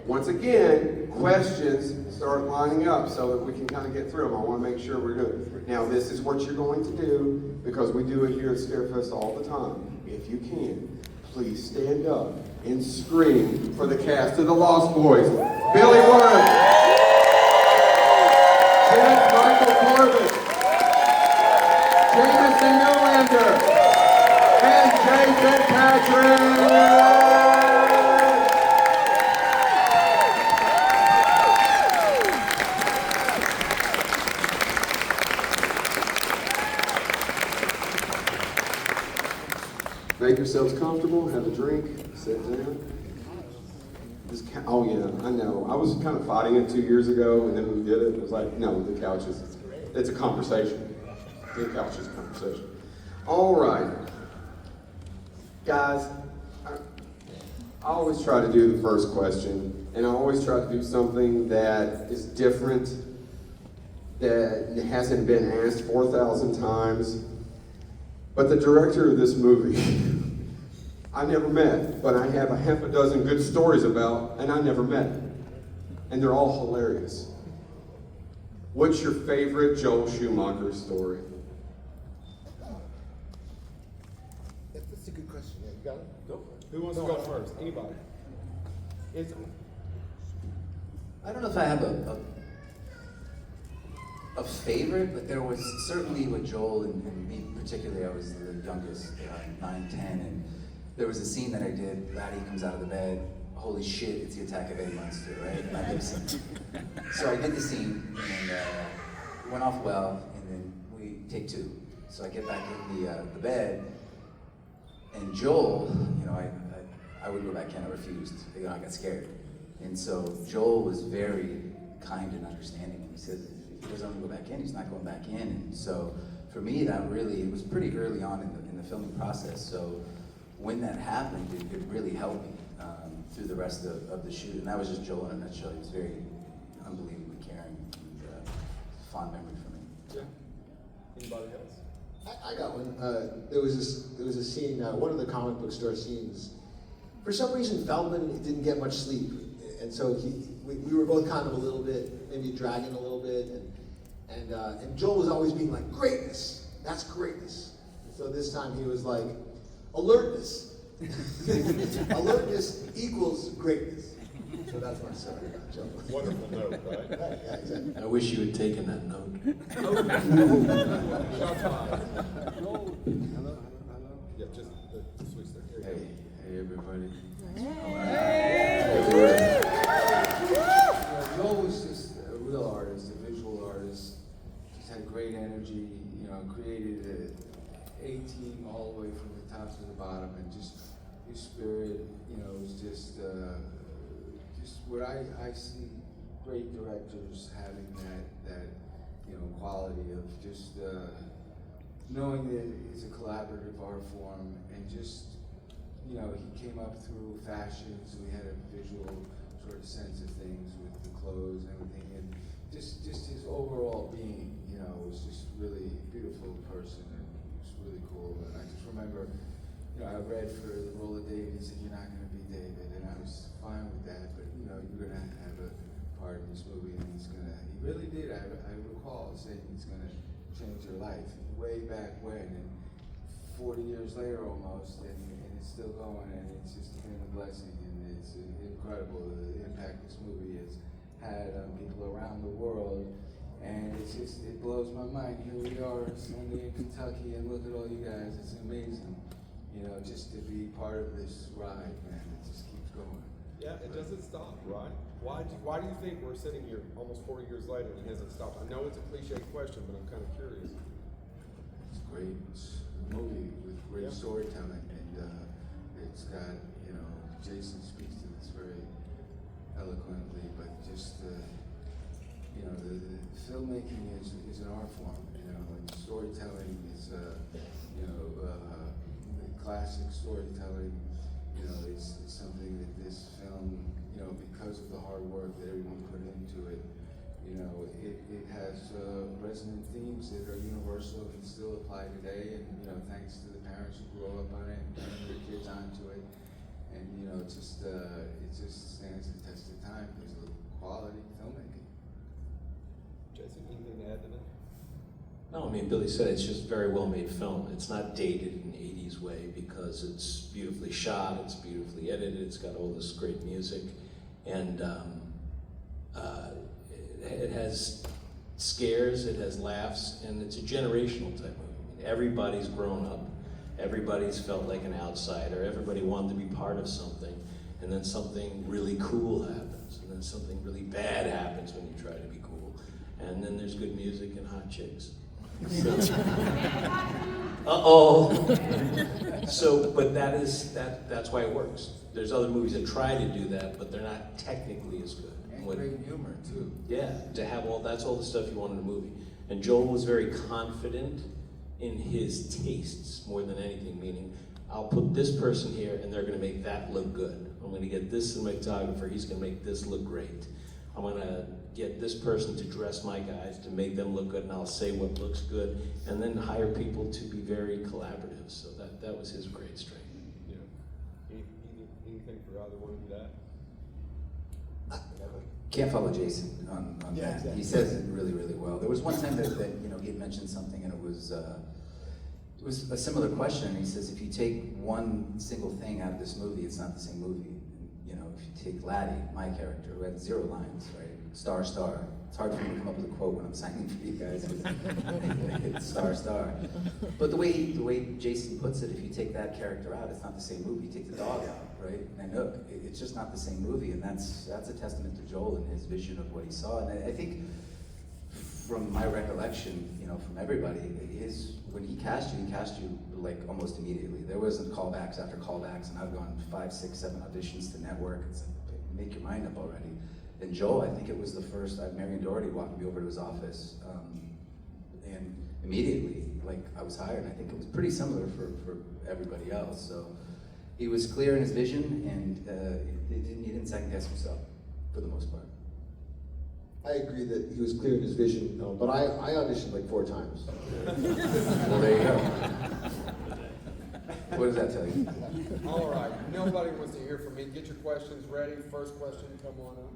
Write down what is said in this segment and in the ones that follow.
Once again, questions start lining up so that we can kind of get through them. I want to make sure we're good. Now, this is what you're going to do, because we do it here at Scarefest all the time. If you can, please stand up and scream for the cast of The Lost Boys. Billy Ward, James Michael Corbett, Jameson Newlander, and Jason Patrick. Make yourselves comfortable, have a drink, sit down. Oh yeah, I know. I was kind of fighting it 2 years ago, and then we did it. It was like, no, the couch is, it's a conversation. The couch is a conversation. All right. Guys, I always try to do the first question, and I always try to do something that is different, that hasn't been asked 4,000 times. But the director of this movie, I never met, but I have a half a dozen good stories about, and I never met. And they're all hilarious. What's your favorite Joel Schumacher story? That's a good question. Yeah, you got it? Go for it. Who wants to go first? Anybody? I don't know if I have a favorite, but there was certainly with Joel and me particularly. I was the youngest, 9, 10, and there was a scene that I did. Laddie comes out of the bed. Holy shit! It's the Attack of Eddie Munster, right? And I did so I did the scene, and it went off well. And then we take 2. So I get back in the bed, and Joel, I wouldn't go back in. I refused. I got scared, and so Joel was very kind and understanding, and he said, he doesn't want to go back in, he's not going back in. And so for me, that really, it was pretty early on in the filming process. So when that happened, it really helped me through the rest of the shoot. And that was just Joel in a nutshell. He was very unbelievably caring, and fond memory for me. Yeah. Anybody else? I got one. There was a scene, one of the comic book store scenes. For some reason, Feldman didn't get much sleep, and so we were both kind of a little bit, maybe dragging a little bit, and Joel was always being like, greatness, that's greatness. And so this time he was like, alertness. Alertness equals greatness. So that's my story about Joel. Wonderful note, right? Right, yeah, exactly. I wish you had taken that note. Shots fired. Hello. Yeah, just switch there. Here you Hey everybody. Joel was just a real artist, a visual artist. Just had great energy, created an A-team all the way from the top to the bottom, and just his spirit, was just what I see great directors having that quality of just knowing that it's a collaborative art form, and just he came up through fashion, so he had a visual sort of sense of things with the clothes and everything, and just his overall being, was just really beautiful person, and it was really cool. And I just remember, I read for the role of David, he said, "You're not going to be David," and I was fine with that, but you're going to have a part in this movie, and he really did. I recall saying he's going to change your life way back when, and 40 years later almost, and it's still going, and it's just been a blessing, and it's incredible the impact this movie has had on people around the world. And it blows my mind. Here we are Sunday in Kentucky, and look at all you guys. It's amazing, just to be part of this ride, man. It just keeps going. Yeah, it doesn't stop, right? Why do you think we're sitting here almost 40 years later and it hasn't stopped? I know it's a cliche question, but I'm kind of curious. It's great. It's a movie with great storytelling, and it's got, Jason speaks to this very eloquently, but just the filmmaking is an art form, and storytelling is, classic storytelling, it's something that this film, because of the hard work that everyone put into it, it has resonant themes that are universal and still apply today, and, thanks to the parents who grow up on it and bring their kids onto it, and, it just stands the test of time. It was quality filmmaking. Jason, anything to add to that? No, I mean, Billy said it's just very well made film. It's not dated in an 80s way because it's beautifully shot, it's beautifully edited, it's got all this great music, and it has scares, it has laughs, and it's a generational type movie. I mean, everybody's grown up, everybody's felt like an outsider, everybody wanted to be part of something, and then something really cool happens, and then something really bad happens when you try to be cool, and then there's good music and hot chicks. Uh-oh. So, but that's why it works. There's other movies that try to do that, but they're not technically as good. And When- great humor, too. yeah, to have that's all the stuff you want in a movie. And Joel was very confident in his tastes more than anything, meaning, I'll put this person here and they're gonna make that look good. I'm gonna get this cinematographer, he's gonna make this look great. I'm gonna get this person to dress my guys to make them look good, and I'll say what looks good, and then hire people to be very collaborative. So that was his great strength. Yeah. Anything for either one of you that? Can't follow Jason on Yeah, that. exactly. He says it really, really well. There was one time that he had mentioned something, and it was a similar question. And he says, if you take one single thing out of this movie, it's not the same movie. You know, if you take Laddie, my character, who had 0 lines, right? Star, star. It's hard for me to come up with a quote when I'm signing for you guys. It's star, star. But the way Jason puts it, if you take that character out, it's not the same movie. You take the dog out, right? And look, it's just not the same movie, and that's a testament to Joel and his vision of what he saw. And I think, from my recollection, from everybody, when he cast you like almost immediately. There wasn't callbacks after callbacks, and I've gone 5, 6, 7 auditions to network. It's like, make your mind up already. And Joel, I think it was the first, Marion Doherty walked me over to his office, and immediately, like, I was hired. And I think it was pretty similar for everybody else. So he was clear in his vision, and he didn't second guess himself, for the most part. I agree that he was clear in his vision, but I auditioned like 4 times. Well, there you go. What does that tell you? All right, nobody wants to hear from me. Get your questions ready. First question, come on up.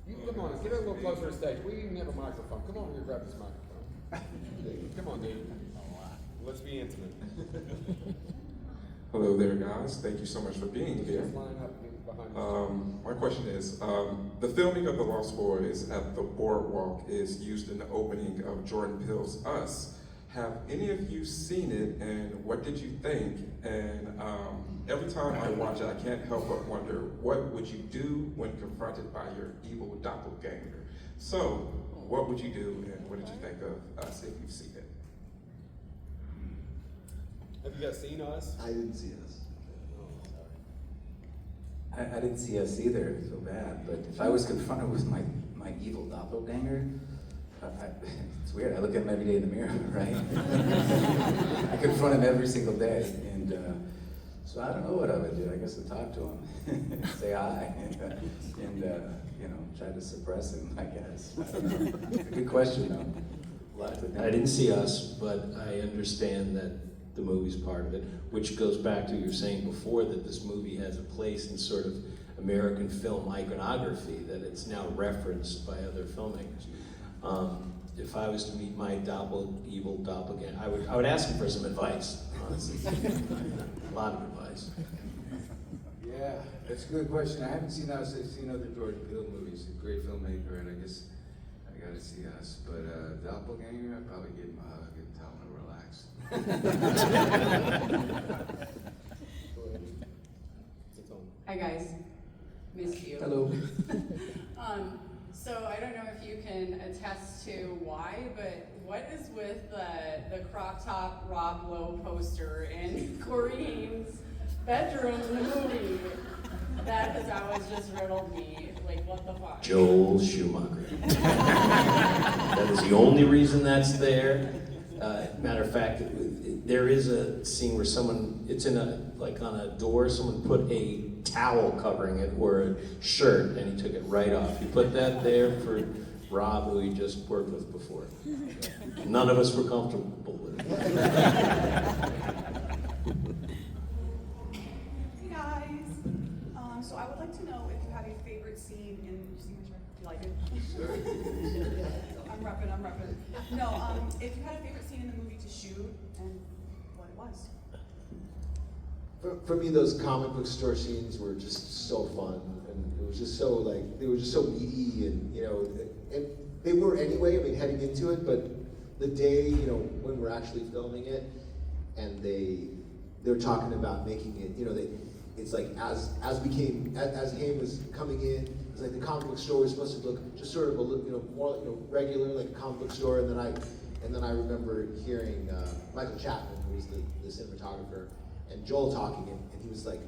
You can come on, get a little closer to the stage. We even have a microphone. Come on here, grab this microphone. Come on, dude. Let's be intimate. Hello there, guys. Thank you so much for being here. Just line up behind us. My question is, the filming of The Lost Boys at the Boardwalk is used in the opening of Jordan Peele's Us. Have any of you seen it, and what did you think? And every time I watch it, I can't help but wonder, what would you do when confronted by your evil doppelganger? So, what would you do, and what did you think of Us if you've seen it? Have you guys seen Us? I didn't see us. I didn't see us either. I feel bad. But if I was confronted with my evil doppelganger, it's weird. I look at him every day in the mirror, right? I confront him every single day, and so I don't know what I would do. I guess I'd talk to him, say hi, and try to suppress him. I guess. I don't know. Good question, though. A lot to think. I didn't see Us, but I understand that the movie's part of it, which goes back to what you were saying before, that this movie has a place in sort of American film iconography, that it's now referenced by other filmmakers. If I was to meet my evil doppelganger, I would ask him for some advice, honestly. A lot of advice. Yeah, that's a good question. I haven't seen Us. I've seen other Jordan Peele movies. He's a great filmmaker, and I guess I gotta see Us. But Doppelganger, I'd probably give him a hug and tell him to relax. Go ahead. It's on. Hi guys, missed you. Hello. So I don't know if you can attest to why, but what is with the crop top Rob Lowe poster in Corinne's bedroom in the movie? That has always just riddled me. Like, what the fuck? Joel Schumacher. That is the only reason that's there. Matter of fact, there is a scene where it's on a door, someone put a towel covering it or a shirt, and he took it right off. He put that there for Rob, who he just worked with before. None of us were comfortable with it. Hey guys, so I would like to know if you have a favorite favorite scene in, you see my shirt? You like it? I'm repping. No, if you had a favorite scene in the movie to shoot and what it was. For me, those comic book store scenes were just so fun, and it was just so like they were just so meaty, and and they were anyway. I mean, heading into it, but the day when we're actually filming it, and they're talking about making it, it's like as Haim was coming in, it's like the comic book store was supposed to look just sort of a little, more regular, like a comic book store, and then I remember hearing Michael Chapman, who was the cinematographer, and Joel talking, and he was like,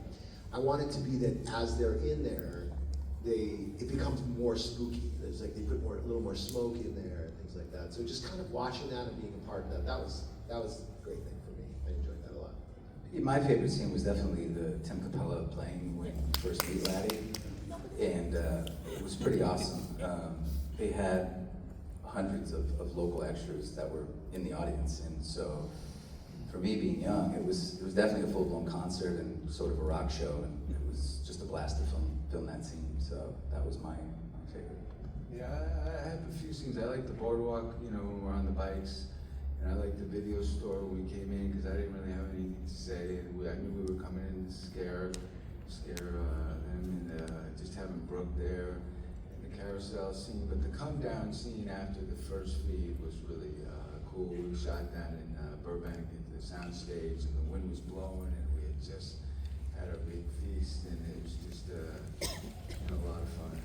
I want it to be that as they're in there, it becomes more spooky. It's like they put a little more smoke in there and things like that. So just kind of watching that and being a part of that was a great thing for me. I enjoyed that a lot. My favorite scene was definitely the Tim Capella playing when you first meet Laddie, and it was pretty awesome. They had hundreds of local extras that were in the audience, and so for me being young, it was definitely a full-blown concert and sort of a rock show, and it was just a blast to film that scene. So that was my favorite. Yeah, I have a few scenes. I like the boardwalk, when we're on the bikes. And I like the video store when we came in because I didn't really have anything to say. And I knew we were coming in to scare them, and just having Brooke there, and the carousel scene. But the come down scene after the first feed was really cool. We shot that in Burbank at the soundstage, and the wind was blowing, and we had just had a big feast, and it was just a lot of fun.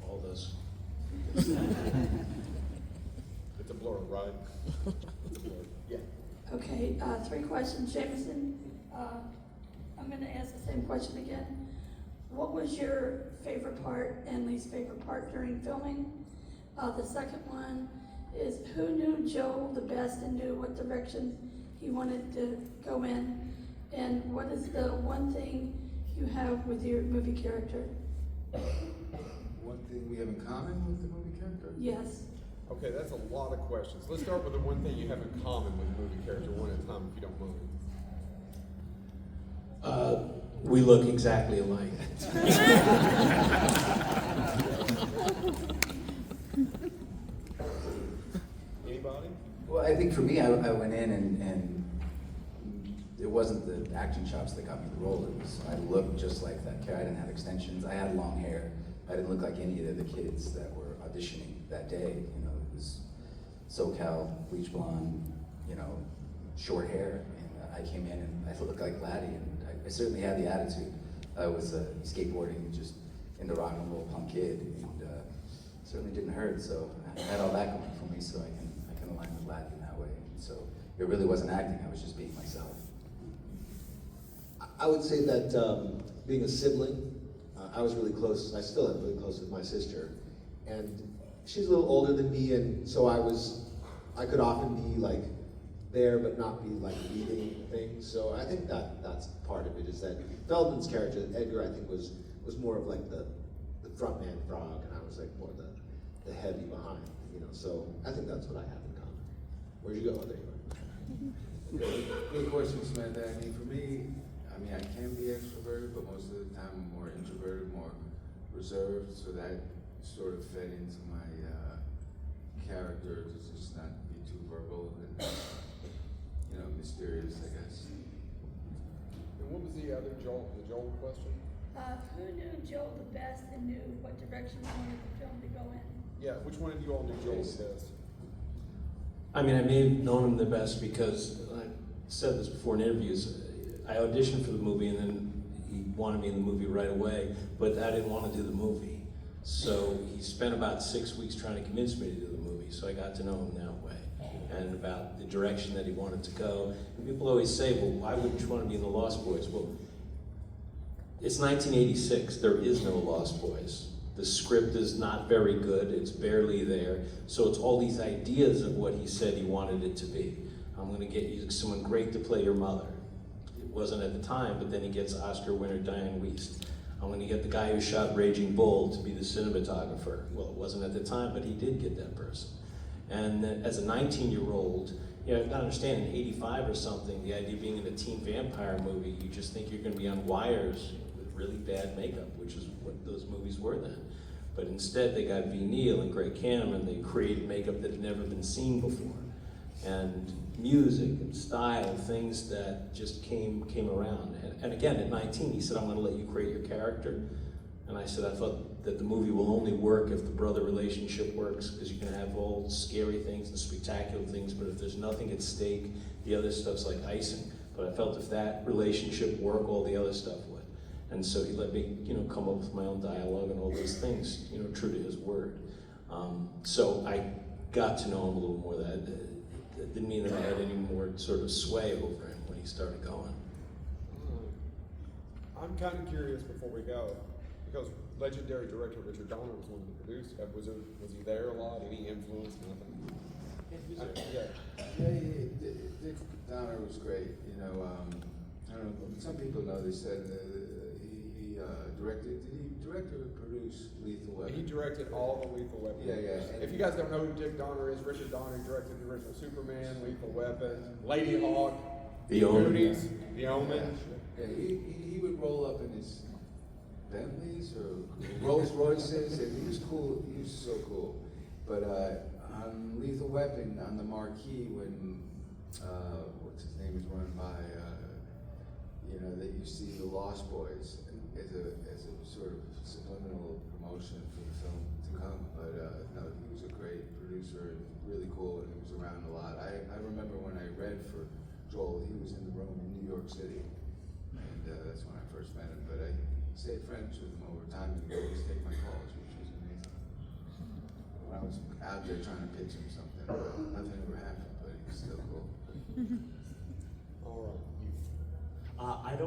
All those. It's a blur, right? It's a blur. Yeah. Okay, 3 questions, Jameson. I'm going to ask the same question again. What was your favorite part and least favorite part during filming? The second one is, who knew Joel the best and knew what direction he wanted to go in? And what is the one thing you have with your movie character? One thing we have in common with the movie character? Yes. Okay, that's a lot of questions. Let's start with the one thing you have in common with the movie character, one at a time, if you don't mind. We look exactly alike. Anybody? Well, I think for me, I went in and it wasn't the acting chops that got me the role. It was, I looked just like that character. I didn't have extensions. I had long hair. I didn't look like any of the kids that were auditioning that day. It was SoCal, bleach blonde, short hair. And I came in and I looked like Laddie, and I certainly had the attitude. I was skateboarding, just into rock and roll punk kid, and certainly didn't hurt. So I had all that going for me, so I can align with Laddie in that way. So it really wasn't acting. I was just being myself. I would say that being a sibling, I was really close. I still am really close with my sister, and she's a little older than me, and so I could often be like there, but not be like leading things. So I think that's part of it. Is that Feldman's character, Edgar, I think was more of like the front man frog, and I was like more the heavy behind. So I think that's what I have in common. Where'd you go? Oh, there you are. Good question, Samantha. For me, I can be extroverted, but most of the time I'm more introverted, more reserved, so that sort of fed into my character to just not be too verbal and, mysterious, I guess. And what was the other Joel question? Who knew Joel the best and knew what direction he wanted the film to go in? Yeah, which one of you all knew Joel the best? I may have known him the best because I said this before in interviews. I auditioned for the movie, and then he wanted me in the movie right away, but I didn't want to do the movie. So he spent about 6 weeks trying to convince me to do the movie, so I got to know him that way, and about the direction that he wanted to go. And people always say, well, why wouldn't you want to be in the Lost Boys? Well, it's 1986, there is no Lost Boys. The script is not very good, it's barely there, so it's all these ideas of what he said he wanted it to be. I'm gonna get you someone great to play your mother. It wasn't at the time, but then he gets Oscar winner Diane Wiest. I'm gonna get the guy who shot Raging Bull to be the cinematographer. Well, it wasn't at the time, but he did get that person. And then as a 19-year-old, I've got to understand, in '85 or something, the idea of being in a teen vampire movie, you just think you're gonna be on wires with really bad makeup, which is what those movies were then. But instead, they got V. Neal and Greg Canham, and they created makeup that had never been seen before. And music and style, things that just came around. And again, at 19, he said, I'm gonna let you create your character. And I said, I thought that the movie will only work if the brother relationship works, because you can have all scary things and spectacular things, but if there's nothing at stake, the other stuff's like icing. But I felt if that relationship worked, all the other stuff would. And so he let me, come up with my own dialogue and all those things, true to his word. So I got to know him a little more. That didn't mean that I had any more sort of sway over him when he started going. I'm kind of curious before we go, because legendary director Richard Donner was one of the producers. Was he there a lot? Any influence? Nothing. Dick Donner was great. I don't know. Some people know they said he directed. Did he direct or produce Lethal Weapon? He directed all the Lethal Weapon. Yeah. If you guys don't know who Dick Donner is, Richard Donner directed the original Superman, Lethal Weapon, Lady Hawk, The Omen. Goonies, The Omen. Yeah, he would roll up in his Bentleys or Rolls Royces, and he was cool. He was so cool. But on Lethal Weapon, on the marquee, when what's his name is run by, that you see the Lost Boys as a sort of subliminal promotion for the film to come. But no, he was a great producer and really cool, and he was around a lot. I remember when I read for Joel, he was in the room in New York City, and that's when I first met him. But I stayed friends with him over time, and he would always take my calls, which was amazing. When I was out there trying to pitch him something, nothing ever happened, but he was still cool. All right.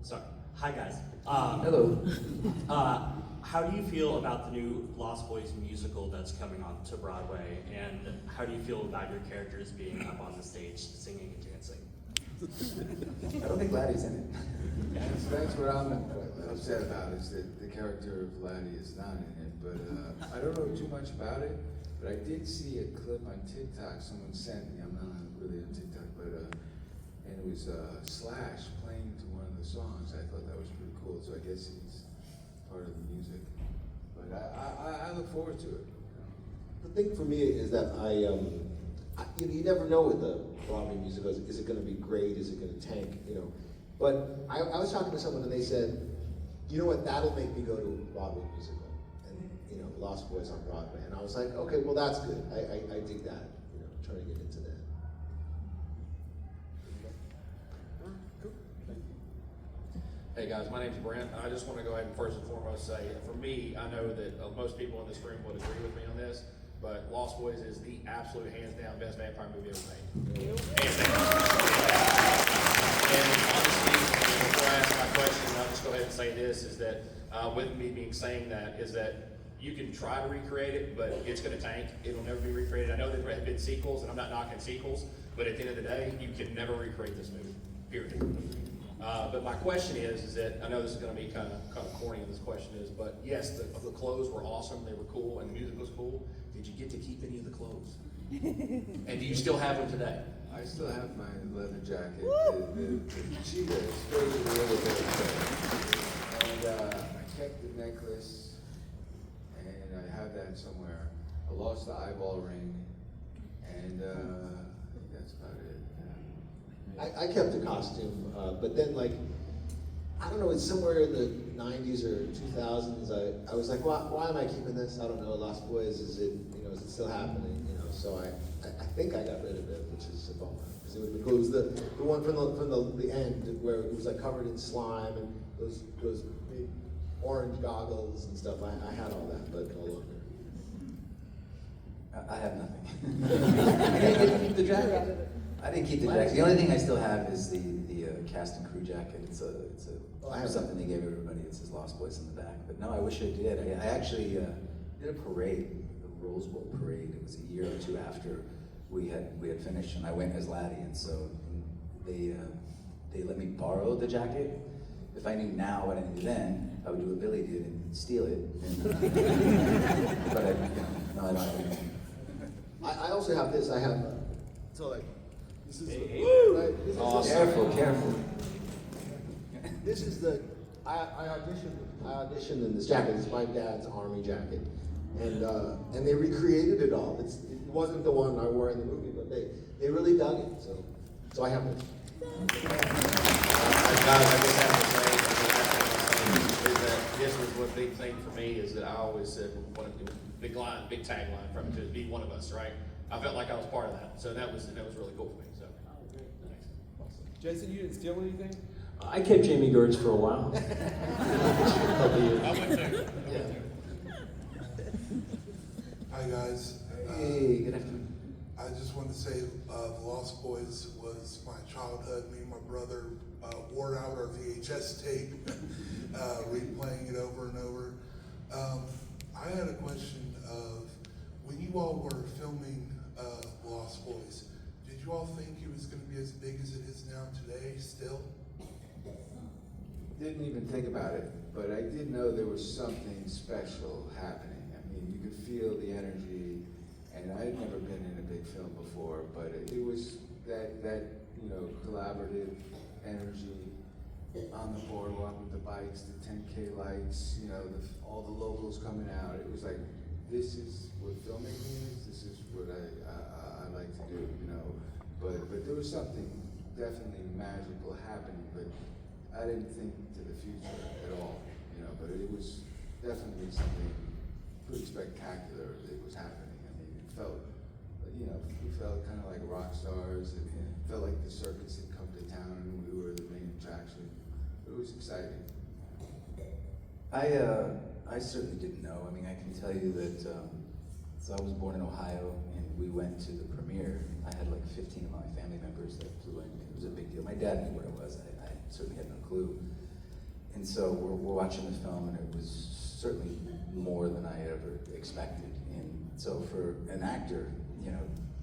Sorry. Hi, guys. Hello. How do you feel about the new Lost Boys musical that's coming on to Broadway? And how do you feel about your characters being up on the stage singing and dancing? I don't think Laddie's in it. That's what I'm upset about, is that the character of Laddie is not in it. But I don't know too much about it, but I did see a clip on TikTok someone sent me. I'm not really on TikTok, but and it was Slash playing to one of the songs. I thought that was pretty cool. So I guess he's part of the music. But I look forward to it. The thing for me is that you never know with the Broadway musical. Is it going to be great? Is it going to tank? But I was talking to someone and they said, you know what? That'll make me go to a Broadway musical, and Lost Boys on Broadway. And I was like, okay, well that's good. I dig that. Trying to get into that. Hey guys, my name's Brent. I just want to go ahead and first and foremost say, for me, I know that most people in this room would agree with me on this, but Lost Boys is the absolute hands down best vampire movie ever made. Hands down. And honestly, before I ask my question, I'll just go ahead and say this, is that with me saying that, is that you can try to recreate it, but it's going to tank. It'll never be recreated. I know there have been sequels, and I'm not knocking sequels, but at the end of the day, you can never recreate this movie, period. But my question is that, I know this is going to be kind of corny, this question is, but yes, the clothes were awesome, they were cool, and the music was cool. Did you get to keep any of the clothes? And do you still have them today? I still have my leather jacket. The cheetah is really, really good. And I kept the necklace, and I have that somewhere. I lost the eyeball ring, and I think that's about it. I kept the costume, but then I don't know, it's somewhere in the 90s or 2000s, I was like, why am I keeping this? I don't know, Lost Boys, is it still happening? So I think I got rid of it, which is a bummer, because it would have been cool. It was the one from the end where it was covered in slime and those big orange goggles and stuff. I had all that, but no longer. I have nothing. I didn't keep the jacket. I didn't keep the jacket. The only thing I still have is the cast and crew jacket. It's I have something they gave everybody. It says Lost Boys in the back. But no, I wish I did. I actually did a parade, the Rose Bowl parade. It was a year or two after we had finished, and I went as Laddie, and so they let me borrow the jacket. If I knew now what I knew then, I would do what Billy did and steal it. But I don't have anything. I also have this. I have this is Careful. This is the I auditioned in this jacket. It's my dad's army jacket, and they recreated it all. It wasn't the one I wore in the movie, but they really dug it. So I have it. Guys, I just have to say, the last thing I'll say is that this was one big thing for me, is that I always said, big tagline from it, to be one of us, right? I felt like I was part of that, so that was really cool for me, so. Thanks. Jason, you didn't steal anything? I kept Jamie Gertz for a while. Couple years. I would too. Hi guys. Hey, good afternoon. I just want to say The Lost Boys was my childhood. Me and my brother wore out our VHS tape, replaying it over and over. I had a question of, when you all were filming The Lost Boys, did you all think it was going to be as big as it is now today still? Didn't even think about it, but I did know there was something special happening. I mean, you could feel the energy, and I had never been in a big film before, but it was that collaborative energy on the boardwalk with the bikes, the 10K lights, all the locals coming out. It was like, this is what filmmaking is. This is what I like to do, But there was something definitely magical happening, but I didn't think to the future at all, but it was definitely something pretty spectacular that was happening. I mean, it felt, we felt kind of like rock stars, and it felt like the circus had come to town and we were the main attraction. It was exciting. I certainly didn't know. I mean, I can tell you that, so I was born in Ohio, and we went to the premiere. I had like 15 of my family members that flew in. It was a big deal. My dad knew what it was. I certainly had no clue. And so we're watching the film, and it was certainly more than I ever expected. And so for an actor,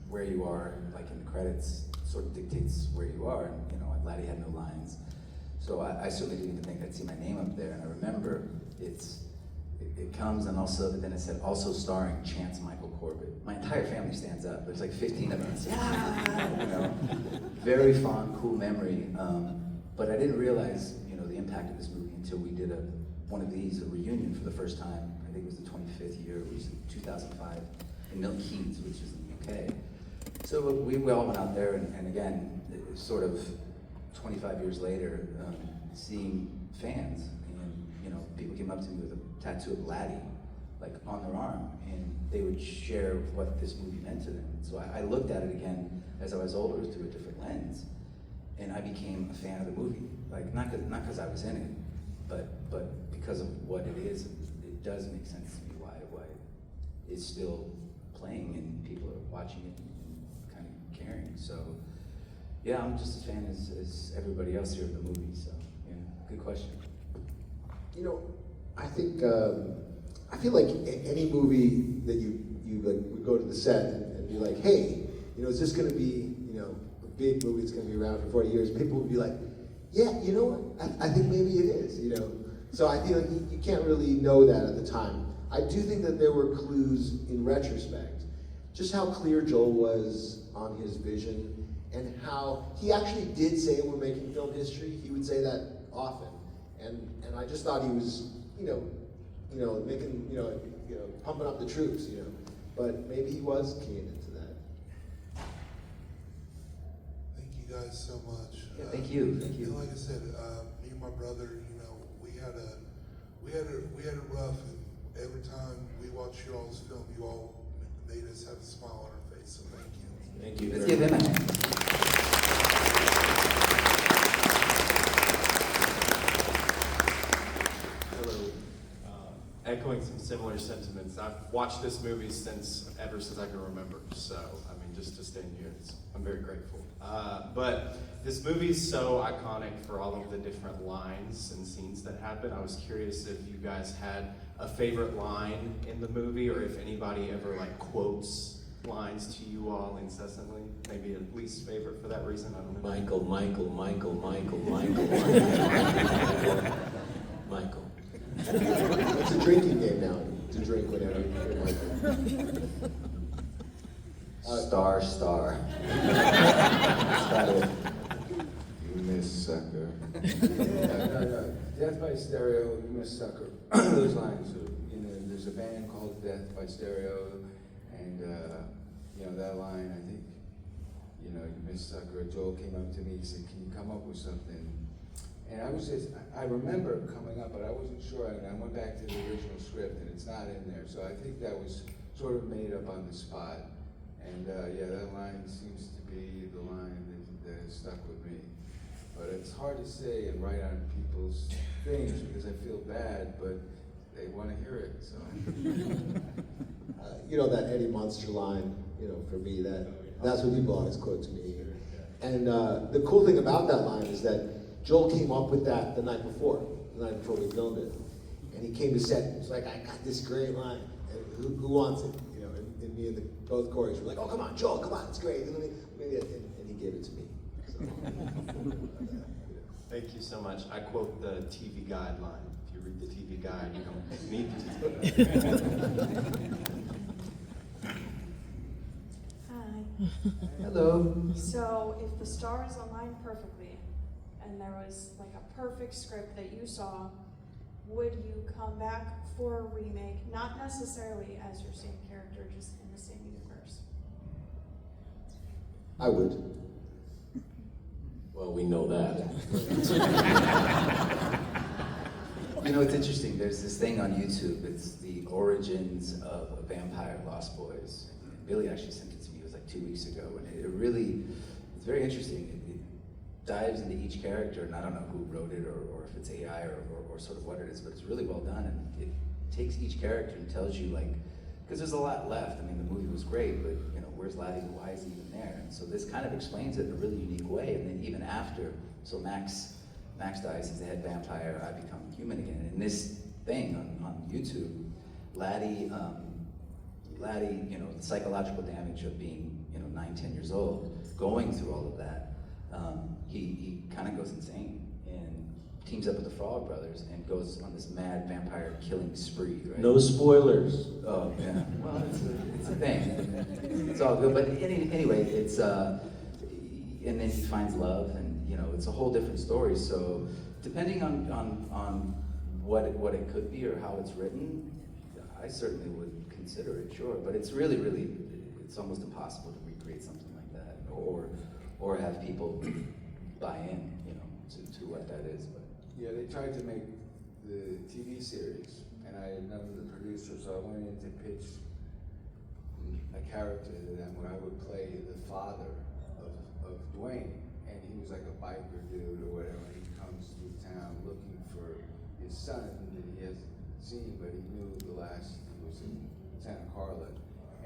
where you are, like in the credits, sort of dictates where you are. And Laddie had no lines. So I certainly didn't even think I'd see my name up there. And I remember it comes, and also, but then it said also starring Chance Michael Corbett. My entire family stands up. There's like 15 of us. Very fond, cool memory. But I didn't realize, the impact of this movie until we did one of these, a reunion for the first time. I think it was the 25th year. It was in 2005 in Milton Keynes, which is in the UK. So we all went out there, and again, sort of 25 years later, seeing fans, and people came up to me with a tattoo of Laddie, like on their arm, and they would share what this movie meant to them. So I looked at it again as I was older through a different lens, and I became a fan of the movie. Like not because I was in it, but because of what it is. It does make sense to me why it's still playing and people are watching it and kind of caring. So yeah, I'm just as fan as everybody else here in the movie. So yeah, good question. I think I feel like any movie that you would go to the set and be like, hey, is this going to be a big movie that's going to be around for 40 years? People would be like, yeah, I think maybe it is. So I feel like you can't really know that at the time. I do think that there were clues in retrospect, just how clear Joel was on his vision, and how he actually did say we're making film history. He would say that often, and I just thought he was, making, pumping up the troops, but maybe he was keying into that. Thank you guys so much. Yeah, thank you. And like I said, me and my brother, we had it rough, and every time we watched you all's film, you all made us have a smile on our face. So thank you. Thank you. Let's give him a hand. Hello. Echoing some similar sentiments. I've watched this movie ever since I can remember. So, just to stand here, I'm very grateful. But this movie is so iconic for all of the different lines and scenes that happen. I was curious if you guys had a favorite line in the movie, or if anybody ever quotes lines to you all incessantly. Maybe a least favorite for that reason. I don't know. Michael. It's a drinking game now, to drink whenever you're Michael. Star. That's about it. You miss, sucker. No. Death by Stereo, you miss sucker. Those lines, you know, there's a band called Death by Stereo, and you know, that line, I think, you know, you miss sucker. Joel came up to me, he said, can you come up with something? And I remember coming up, but I wasn't sure, and I went back to the original script, and it's not in there, so I think that was sort of made up on the spot. And yeah, that line seems to be the line that has stuck with me. But it's hard to say and write on people's things because I feel bad, but they want to hear it, so. You know, that Eddie Monster line, you know, for me, that's what people always quote to me. And the cool thing about that line is that Joel came up with that the night before we filmed it. And he came to set and was like, I got this great line, and who wants it? You know, and me and both Corys were like, oh, come on, Joel, come on, it's great. And he gave it to me. So. Thank you so much. I quote the TV Guide line. If you read the TV Guide, you don't need the TV Guide. Hi. Hello. So if the stars aligned perfectly and there was like a perfect script that you saw, would you come back for a remake, not necessarily as your same character, just in the same universe? I would. Well, we know that. You know, it's interesting. There's this thing on YouTube. It's the origins of a vampire, Lost Boys. And Billy actually sent it to me. It was like 2 weeks ago, and it really, it's very interesting. It dives into each character, and I don't know who wrote it or if it's AI or sort of what it is, but it's really well done. And it takes each character and tells you, like, because there's a lot left. I mean, the movie was great, but you know, where's Laddie? Why is he even there? And so this kind of explains it in a really unique way. And then even after, so Max dies, he's the head vampire. I become human again. And in this thing on YouTube, Laddie, you know, the psychological damage of being, you know, 9, 10 years old, going through all of that, he kind of goes insane and teams up with the Frog Brothers and goes on this mad vampire killing spree, right? No spoilers. Oh, yeah. Well, it's a thing. It's all good. But anyway, it's, and then he finds love, and, you know, it's a whole different story. So depending on what it could be or how it's written, I certainly would consider it, sure. But it's really, it's almost impossible to recreate something like that, or have people buy in, you know, to what that is. But Yeah, they tried to make the TV series, and I had none of the producers, so I went in to pitch a character to them where I would play the father of Dwayne, and he was like a biker dude or whatever. He comes through town looking for his son that he hasn't seen, but he knew the last he was in Santa Carla,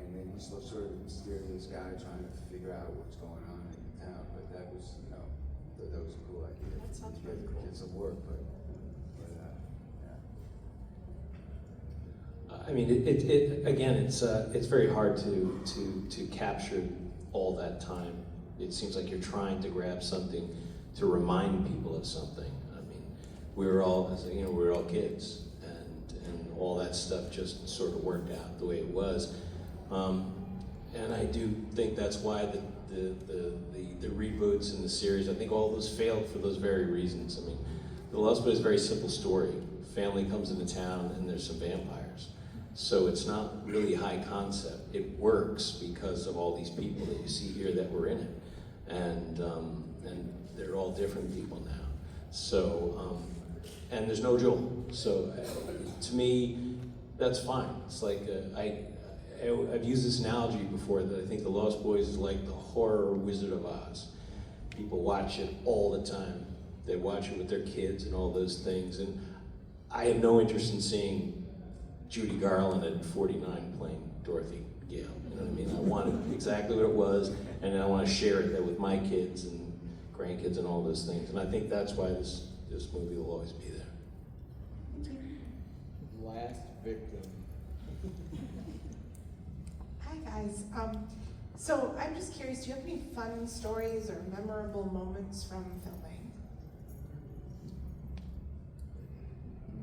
and then he's sort of a mysterious guy trying to figure out what's going on in the town. But that was, you know, that was a cool idea. That sounds to really cool. get some work, but I mean, again, it's very hard to capture all that time. It seems like you're trying to grab something to remind people of something. I mean, we were all kids, and all that stuff just sort of worked out the way it was. And I do think that's why the reboots in the series, I think all those failed for those very reasons. I mean, The Lost Boys is a very simple story. Family comes into town and there's some vampires. So it's not really high concept. It works because of all these people that you see here that were in it. And they're all different people now. So, and there's no Joel. So to me, that's fine. It's like, I've used this analogy before that I think The Lost Boys is like the horror Wizard of Oz. People watch it all the time. They watch it with their kids and all those things. And I have no interest in seeing Judy Garland at 49 playing Dorothy Gale. You know what I mean? I want it exactly what it was, and then I want to share it with my kids and grandkids and all those things. And I think that's why this movie will always be there. Last victim. Hi guys. So I'm just curious, do you have any fun stories or memorable moments from filming?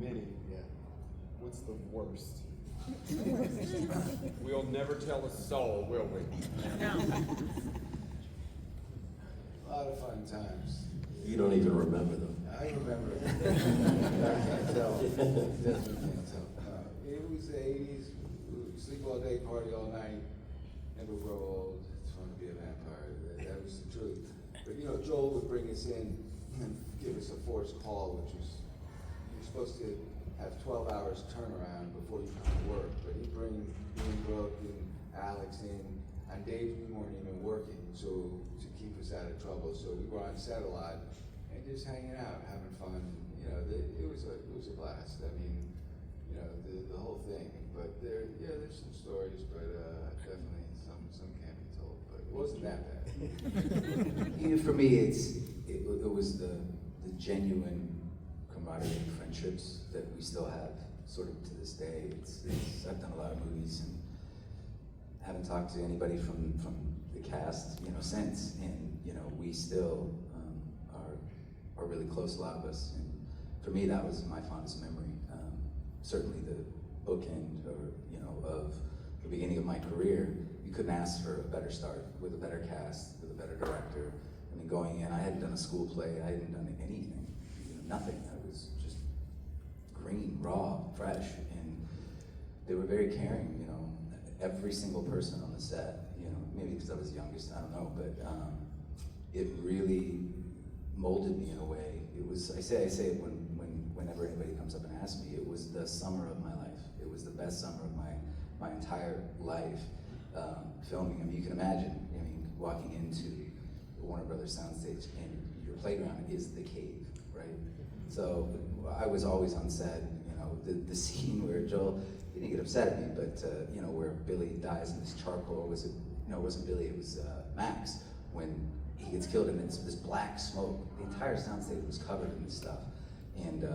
Many, yeah. What's the worst? We'll never tell a soul, will we? a lot of fun times. You don't even remember them. I I remember it. I can't tell. Definitely can't tell. It was the 80s. Sleep all day, party all night, never grow old. It's fun to be a vampire. That was the truth. But you know, Joel would bring us in and give us a forced call, which was, you're supposed to have 12 hours turnaround before you come to work. But he'd bring me and Brooke and Alex in on days we weren't even working, so to keep us out of trouble. So we were on set a lot and just hanging out, having fun. You know, it was a blast. I mean, you know, the whole thing. But there's some stories, but definitely some can't be told. But it wasn't that bad. You know, for me, it was the genuine camaraderie and friendships that we still have, sort of to this day. I've done a lot of movies and haven't talked to anybody from the cast, you know, since, and you know, we still are really close, a lot of us. And for me, that was my fondest memory. Certainly the bookend, or you know, of the beginning of my career. You couldn't ask for a better start, with a better cast, with a better director. I mean, going in, I hadn't done a school play, I hadn't done anything, you know, nothing. I was just green, raw, fresh, and they were very caring, you know. Every single person on the set, you know, maybe because I was youngest, I don't know, but it really molded me in a way. It was, I say it whenever anybody comes up and asks me, it was the summer of my life. It was the best summer of my entire life, filming. I mean, you can imagine, I mean, walking into the Warner Brothers soundstage and your playground is the cave, right? So I was always on set, you know, the scene where Joel, he didn't get upset at me, but you know, where Billy dies in this charcoal, it wasn't Billy, it was Max, when he gets killed and it's this black smoke. The entire soundstage was covered in this stuff. And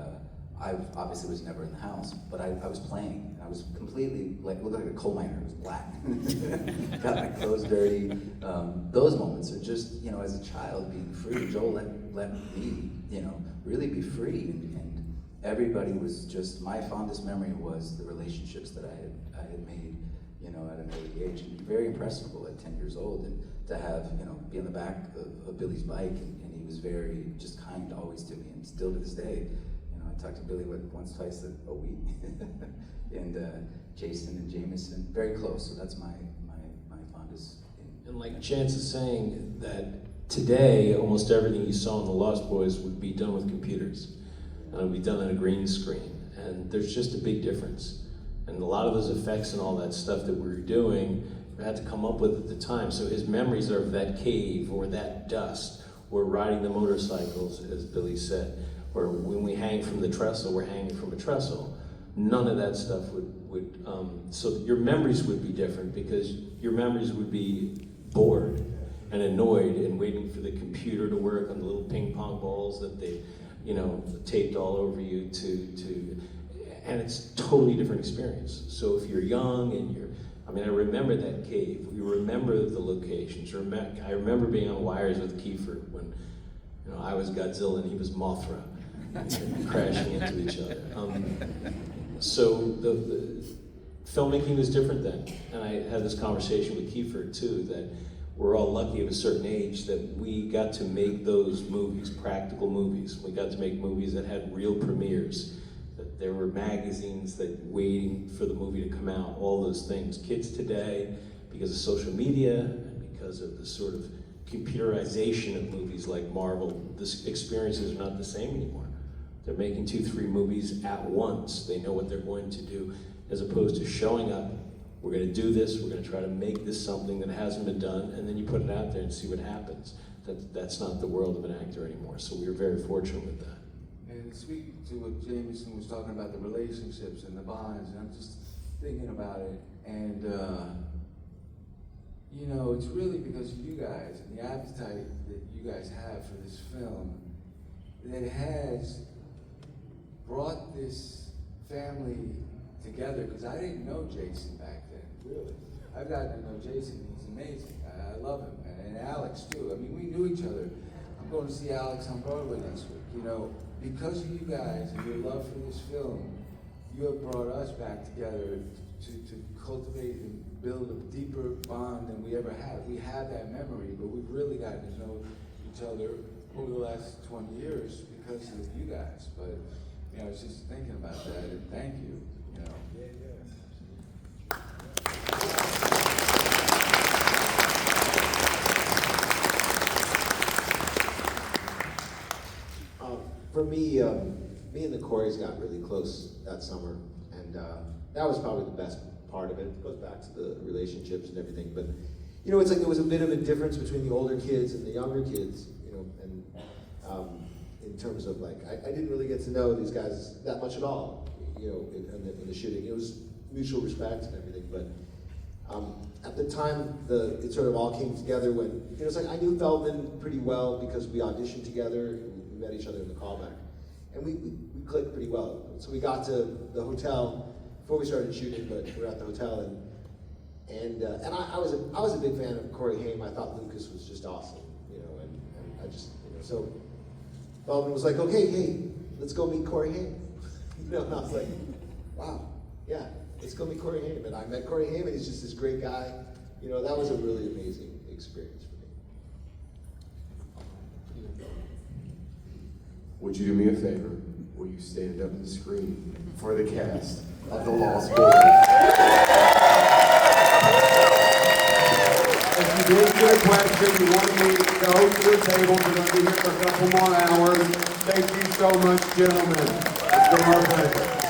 I obviously was never in the house, but I was playing. I was completely, looked like a coal miner. It was black. Got my clothes dirty. Those moments are just, you know, as a child being free. Joel let me, you know, really be free. And everybody was just, my fondest memory was the relationships that I had made, you know, at an early age. And very impressionable at 10 years old. And to have, you know, be on the back of Billy's bike, and he was very just kind always to me, and still to this day. I talked to Billy once, twice a week, and Jason and Jameson, very close. So that's my fondest. And like Chance is saying, that today almost everything you saw in The Lost Boys would be done with computers, and it would be done on a green screen. And there's just a big difference. And a lot of those effects and all that stuff that we were doing, we had to come up with at the time. So his memories are of that cave or that dust, or riding the motorcycles, as Billy said. Or when we hang from the trestle, we're hanging from a trestle. None of that stuff would so your memories would be different, because your memories would be bored and annoyed and waiting for the computer to work on the little ping pong balls that they, you know, taped all over you and it's a totally different experience. So if you're young and I remember that cave. We remember the locations. I remember being on wires with Kiefer when, you know, I was Godzilla and he was Mothra. Crashing into each other. So the filmmaking was different then. And I had this conversation with Kiefer too, that we're all lucky of a certain age that we got to make those movies, practical movies. We got to make movies that had real premieres, that there were magazines that waiting for the movie to come out, all those things. Kids today, because of social media and because of the sort of computerization of movies like Marvel, the experiences are not the same anymore. They're making 2-3 movies at once. They know what they're going to do, as opposed to showing up. We're going to do this. We're going to try to make this something that hasn't been done, and then you put it out there and see what happens. That's not the world of an actor anymore. So we were very fortunate with that. And speaking to what Jameson was talking about, the relationships and the bonds, and I'm just thinking about it, and you know, it's really because of you guys and the appetite that you guys have for this film that has brought this family together, because I didn't know Jason back then, really. I've gotten to know Jason, he's amazing. I love him, and Alex too. I mean, we knew each other. I'm going to see Alex on Broadway next week. You know, because of you guys and your love for this film, you have brought us back together to cultivate and build a deeper bond than we ever had. We have that memory, but we've really gotten to know each other over the last 20 years because of you guys. But, you know, I was just thinking about that, and thank you, you know. For me, me and the Coreys got really close that summer, and that was probably the best part of it. It goes back to the relationships and everything, but you know, it's like there was a bit of a difference between the older kids and the younger kids, you know, and in terms of like, I didn't really get to know these guys that much at all, you know, in the shooting. It was mutual respect and everything, but at the time, it sort of all came together when, you know, it's like I knew Feldman pretty well because we auditioned together, and we met each other in the callback, and we clicked pretty well. So we got to the hotel before we started shooting, but we were at the hotel, and I was a big fan of Corey Haim. I thought Lucas was just awesome, you know, and I just, you know, so Feldman was like, okay, hey, let's go meet Corey Haim. You know, and I was like, wow, yeah, let's go meet Corey Haim. And I met Corey Haim, and he's just this great guy. You know, that was a really amazing experience for me. Would you do me a favor? Will you stand up and scream for the cast of The Lost Boys? If you didn't get a question, you want me to go to the table, we're going to be here for a couple more hours. Thank you so much, gentlemen. It's been our pleasure.